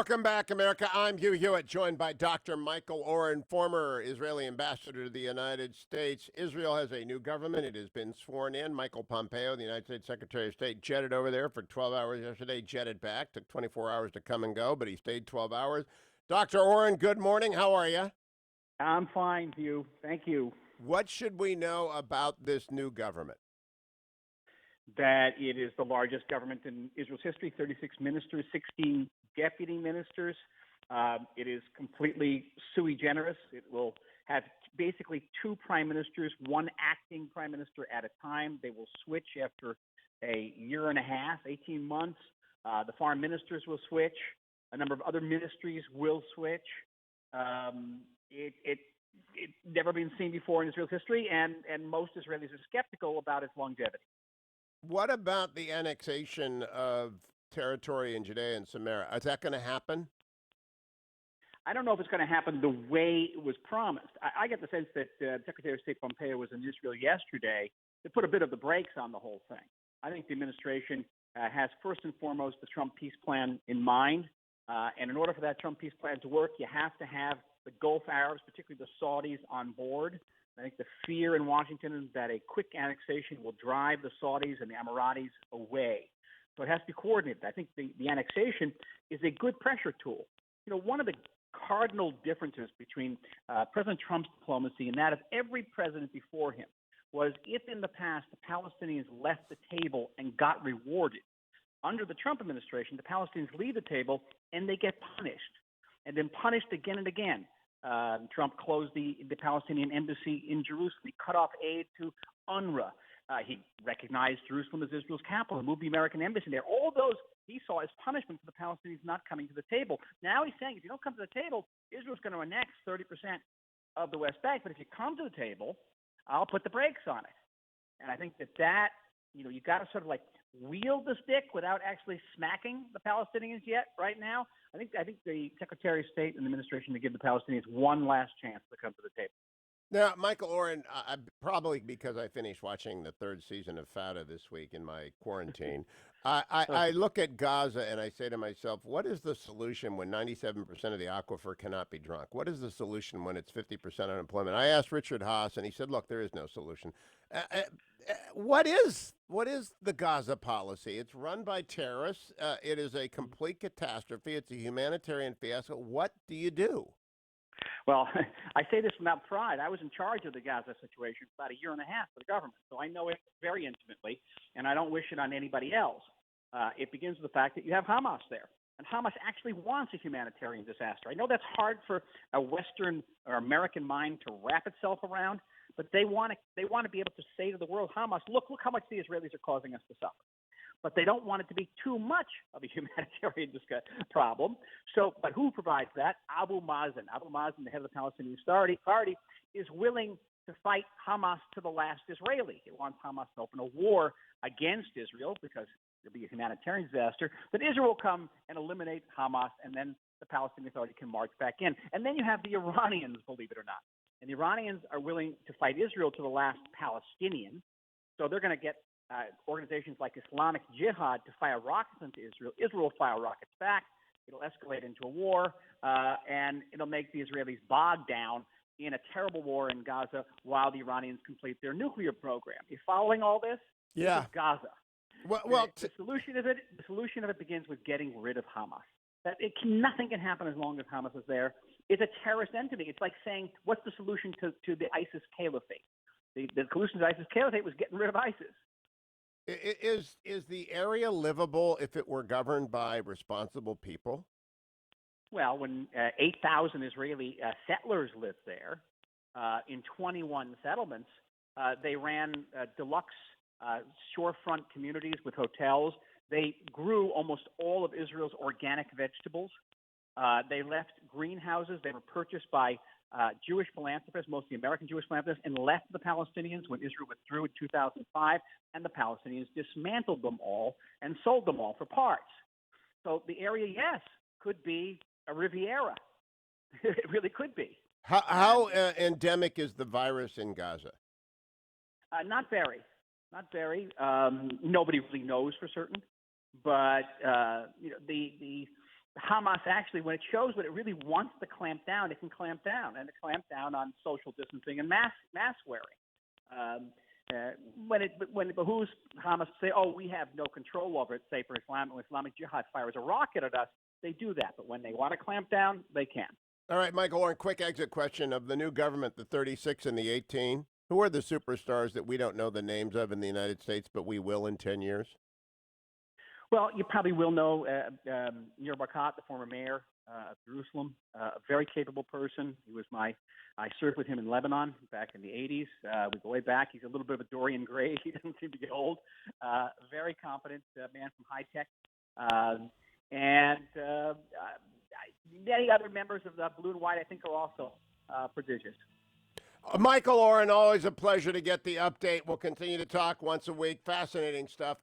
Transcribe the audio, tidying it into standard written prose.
Welcome back, America. I'm Hugh Hewitt, joined by Dr. Michael Oren, former Israeli ambassador to the United States. Israel has a new government. It has been sworn in. Michael Pompeo, the United States Secretary of State, jetted over there for 12 hours yesterday, jetted back. Took 24 hours to come and go, but he stayed 12 hours. Dr. Oren, good morning. How are you? I'm fine, Hugh. Thank you. What should we know about this new government? That it is the largest government in Israel's history, 36 ministers, 16 deputy ministers. It is completely sui generis. It will have basically two prime ministers, one acting prime minister at a time. They will switch after a year and a half, 18 months. The foreign ministers will switch. A number of other ministries will switch. It's never been seen before in Israel's history, and most Israelis are skeptical about its longevity. What about the annexation of territory in Judea and Samaria? Is that going to happen? I don't know if it's going to happen the way it was promised. I get the sense that Secretary of State Pompeo was in Israel yesterday to put a bit of the brakes on the whole thing. I think the administration has first and foremost the Trump peace plan in mind. And in order for that Trump peace plan to work, you have to have the Gulf Arabs, particularly the Saudis, on board. I think the fear in Washington is that a quick annexation will drive the Saudis and the Emiratis away. So it has to be coordinated. I think the annexation is a good pressure tool. You know, one of the cardinal differences between President Trump's diplomacy and that of every president before him was if in the past the Palestinians left the table and got rewarded, under the Trump administration, the Palestinians leave the table and they get punished, and then punished again and again. Trump closed the Palestinian embassy in Jerusalem. He cut off aid to UNRWA. He recognized Jerusalem as Israel's capital, moved the American embassy there. All those he saw as punishment for the Palestinians not coming to the table. Now he's saying if you don't come to the table, Israel's going to annex 30% of the West Bank. But if you come to the table, I'll put the brakes on it. And I think that you've got to sort of like wield the stick without actually smacking the Palestinians yet right now. I think the Secretary of State and the administration to give the Palestinians one last chance to come to the table. Now, Michael Oren, probably because I finished watching the third season of Fata this week in my quarantine, I look at Gaza and I say to myself, what is the solution when 97% of the aquifer cannot be drunk? What is the solution when it's 50% unemployment? I asked Richard Haas, and he said, look, there is no solution. What is the Gaza policy? It's run by terrorists. It is a complete catastrophe. It's a humanitarian fiasco. What do you do? Well, I say this without pride. I was in charge of the Gaza situation for about a year and a half for the government, so I know it very intimately, and I don't wish it on anybody else. It begins with the fact that you have Hamas there, and Hamas actually wants a humanitarian disaster. I know that's hard for a Western or American mind to wrap itself around, but they want to be able to say to the world, Hamas, look how much the Israelis are causing us to suffer. But they don't want it to be too much of a humanitarian problem. So, but who provides that? Abu Mazen. Abu Mazen, the head of the Palestinian Authority, is willing to fight Hamas to the last Israeli. He wants Hamas to open a war against Israel because it'll be a humanitarian disaster. But Israel will come and eliminate Hamas, and then the Palestinian Authority can march back in. And then you have the Iranians, believe it or not. And the Iranians are willing to fight Israel to the last Palestinian. So they're going to get organizations like Islamic Jihad to fire rockets into Israel. Israel will fire rockets back. It'll escalate into a war, and it'll make the Israelis bog down in a terrible war in Gaza while the Iranians complete their nuclear program. You following all this? Yeah. This is Gaza. The solution of it begins with getting rid of Hamas. Nothing can happen as long as Hamas is there. It's a terrorist entity. It's like saying, what's the solution to the ISIS caliphate? The solution to the ISIS caliphate was getting rid of ISIS. Is the area livable if it were governed by responsible people? Well, when 8,000 Israeli settlers lived there in 21 settlements, they ran deluxe shorefront communities with hotels. They grew almost all of Israel's organic vegetables. They left greenhouses. They were purchased by Jewish philanthropists, mostly American Jewish philanthropists, and left the Palestinians when Israel withdrew in 2005, and the Palestinians dismantled them all and sold them all for parts. So the area, yes, could be a Riviera. It really could be. How endemic is the virus in Gaza? Not very. Nobody really knows for certain. But the Hamas actually, when it shows what it really wants to clamp down, it can clamp down, and it clamp down on social distancing and mask wearing. When it behooves Hamas to say, "Oh, we have no control over it," say for Islamic Jihad fires a rocket at us, they do that. But when they want to clamp down, they can. All right, Michael Oren, quick exit question of the new government, the 36 and the 18. Who are the superstars that we don't know the names of in the United States, but we will in 10 years? Well, you probably will know Nir Barkat, the former mayor of Jerusalem, a very capable person. I served with him in Lebanon back in the 80s. We go way back. He's a little bit of a Dorian Gray. He doesn't seem to get old. Very competent man from high tech. Many other members of the Blue and White, I think, are also prodigious. Michael Oren, always a pleasure to get the update. We'll continue to talk once a week. Fascinating stuff.